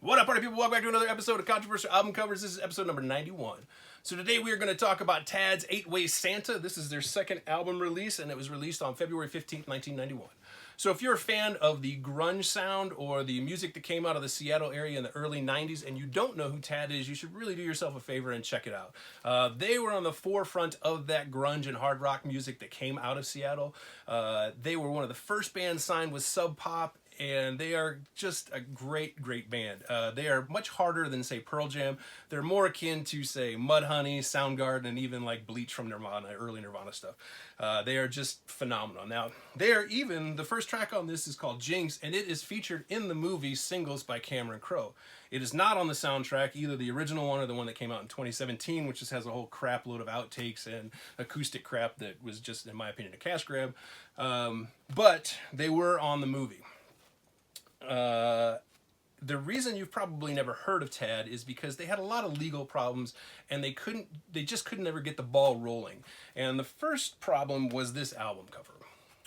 What up, party people? Welcome back to another episode of Controversial Album Covers. This is episode number 91. So today we are going to talk about Tad's 8-Way Santa. This is their second album release, and it was released on February 15th, 1991. So if you're a fan of the grunge sound or the music that came out of the Seattle area in the early 90s and you don't know who Tad is, you should really do yourself a favor and check it out. They were on the forefront of that grunge and hard rock music that came out of Seattle. They were one of the first bands signed with Sub Pop, and they are just a great band. They are much harder than, say, Pearl Jam. They're more akin to, say, Mudhoney, Soundgarden, and even like Bleach from Nirvana, early Nirvana stuff. They are just phenomenal. Now, the first track on this is called Jinx, and it is featured in the movie Singles by Cameron Crowe. It is not on the soundtrack, either the original one or the one that came out in 2017, which just has a whole crap load of outtakes and acoustic crap that was just, in my opinion, a cash grab. But they were on the movie. The reason you've probably never heard of Tad is because they had a lot of legal problems and they just couldn't ever get the ball rolling. And the first problem was this album cover.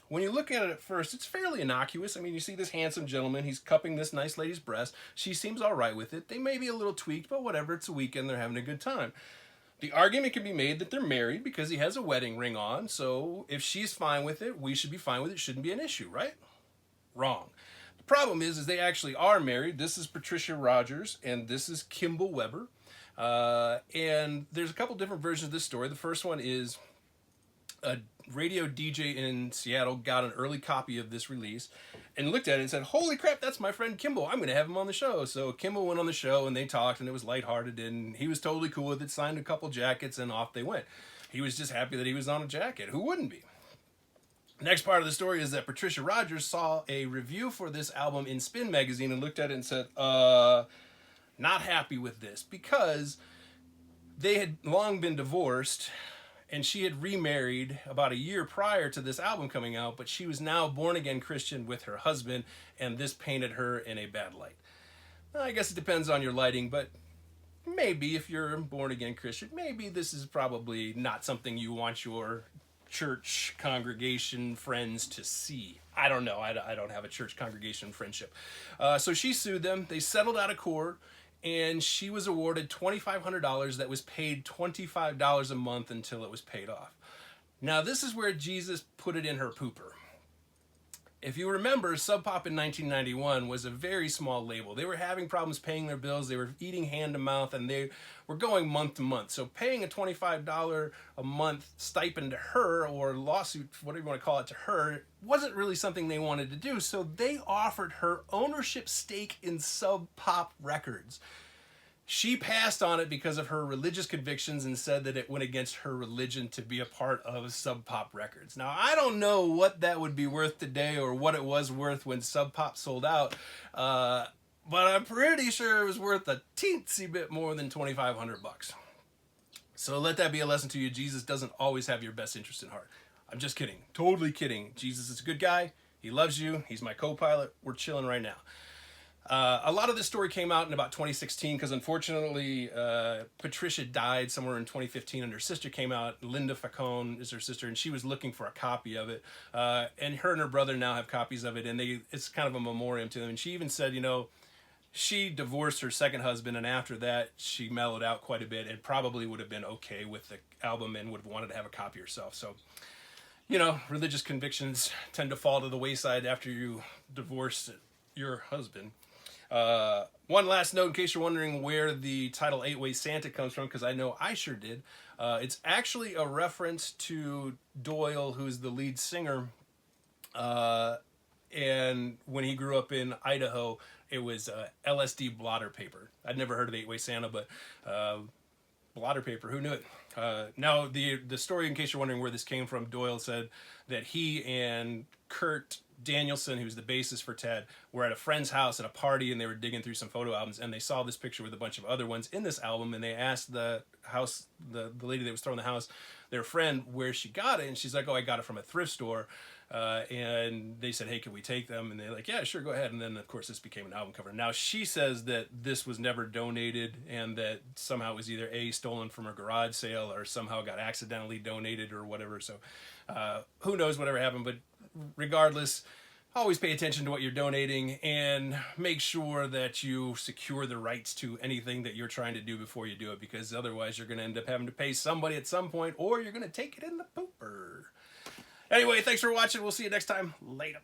When you look at it at first, it's fairly innocuous. I mean, you see this handsome gentleman, he's cupping this nice lady's breast. She seems all right with it. They may be a little tweaked, but whatever, it's a weekend, they're having a good time. The argument can be made that they're married because he has a wedding ring on, so if she's fine with it, we should be fine with it. It shouldn't be an issue, right? Wrong. Problem is they actually are married. This is Patricia Rogers, and this is Kimball Weber. And there's a couple different versions of this story. The first one is a radio DJ in Seattle got an early copy of this release and looked at it and said, holy crap, that's my friend Kimball. I'm going to have him on the show. So Kimball went on the show, and they talked, and it was lighthearted, and he was totally cool with it, signed a couple jackets, and off they went. He was just happy that he was on a jacket. Who wouldn't be? Next part of the story is that Patricia Rogers saw a review for this album in Spin magazine and looked at it and said, not happy with this, because they had long been divorced and she had remarried about a year prior to this album coming out, but she was now born-again Christian with her husband, and this painted her in a bad light. I guess it depends on your lighting, but maybe if you're a born-again Christian, maybe this is probably not something you want your church congregation friends to see. I don't know. I don't have a church congregation friendship. So she sued them. They settled out of court, and she was awarded $2,500 that was paid $25 a month until it was paid off. Now, this is where Jesus put it in her pooper. If you remember, Sub Pop in 1991 was a very small label. They were having problems paying their bills. They were eating hand to mouth, and they were going month to month. So paying a $25 a month stipend to her, or lawsuit, whatever you want to call it, to her, wasn't really something they wanted to do. So they offered her ownership stake in Sub Pop Records. She passed on it because of her religious convictions and said that it went against her religion to be a part of Sub Pop Records. Now, I don't know what that would be worth today or what it was worth when Sub Pop sold out, but I'm pretty sure it was worth a teensy bit more than $2,500. So let that be a lesson to you. Jesus doesn't always have your best interest in heart. I'm just kidding. Totally kidding. Jesus is a good guy. He loves you. He's my co-pilot. We're chilling right now. A lot of this story came out in about 2016 because unfortunately Patricia died somewhere in 2015 and her sister came out. Linda Facone is her sister, and she was looking for a copy of it. And her brother now have copies of it, and it's kind of a memoriam to them. And she even said, she divorced her second husband, and after that she mellowed out quite a bit and probably would have been okay with the album and would have wanted to have a copy herself. So, religious convictions tend to fall to the wayside after you divorce your husband. One last note in case you're wondering where the title 8-Way Santa comes from, because I know I sure did. It's actually a reference to Doyle, who's the lead singer, and when he grew up in Idaho, it was LSD blotter paper. I'd never heard of 8-Way Santa, but blotter paper, who knew it? Now, the story, in case you're wondering where this came from, Doyle said that he and Kurt Danielson, who's the bassist for Tad, were at a friend's house at a party, and they were digging through some photo albums, and they saw this picture with a bunch of other ones in this album, and they asked the lady that was throwing the house, their friend, where she got it, and she's like, oh, I got it from a thrift store. And they said, hey, can we take them? And they're like, yeah, sure, go ahead. And then, of course, this became an album cover. Now, she says that this was never donated and that somehow it was either A, stolen from a garage sale, or somehow got accidentally donated or whatever. So who knows whatever happened. But regardless, Always pay attention to what you're donating and make sure that you secure the rights to anything that you're trying to do before you do it, because otherwise you're going to end up having to pay somebody at some point, or you're going to take it in the pooper. Anyway, thanks for watching. We'll see you next time. Later.